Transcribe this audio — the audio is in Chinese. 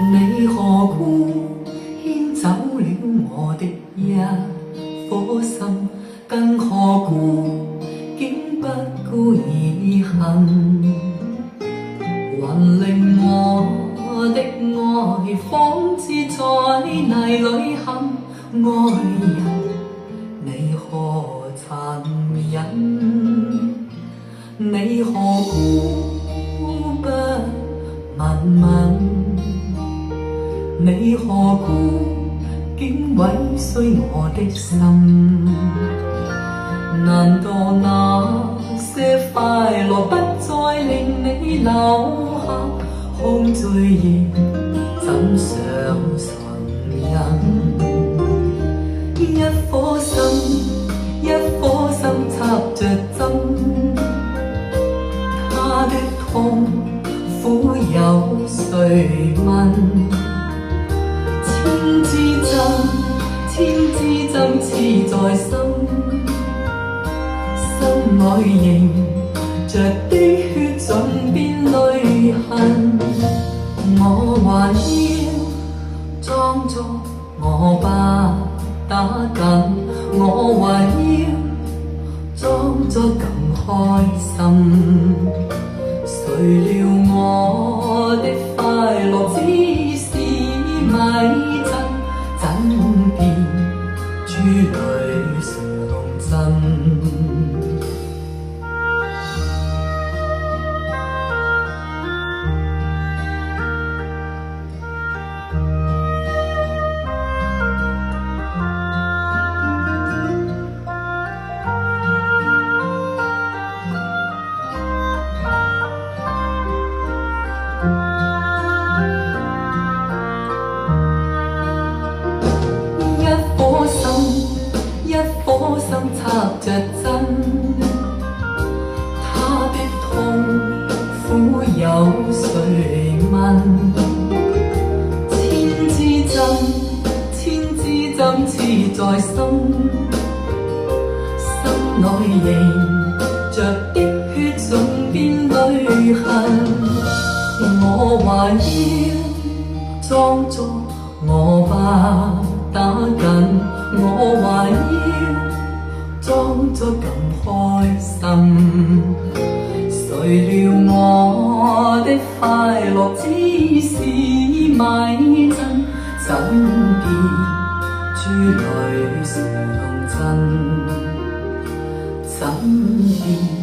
你何故牽走了我的一顆心？更何故竟不顧而行？還令我的愛仿似在泥裏陷。愛人，你何殘忍？你何故不問問？你何故竟毀碎我的心？難道那些快樂不再令你留下空醉意？怎想尋人？一顆心，一顆心插着針，它的痛苦有誰問？千支針，千支針刺在心，心裏凝着的血總變淚痕。我還要裝作我不打緊，我還要裝作更開心。誰料我的快樂只是迷陣，怎變珠裏常震？一顆心插着針，它的痛苦有誰問？千支針，千支針刺在心，心裏凝着的血總變淚痕。我還要裝作我不打緊，我還要裝作更開心。誰料我的快樂只是迷陣，怎變珠裏常震？怎變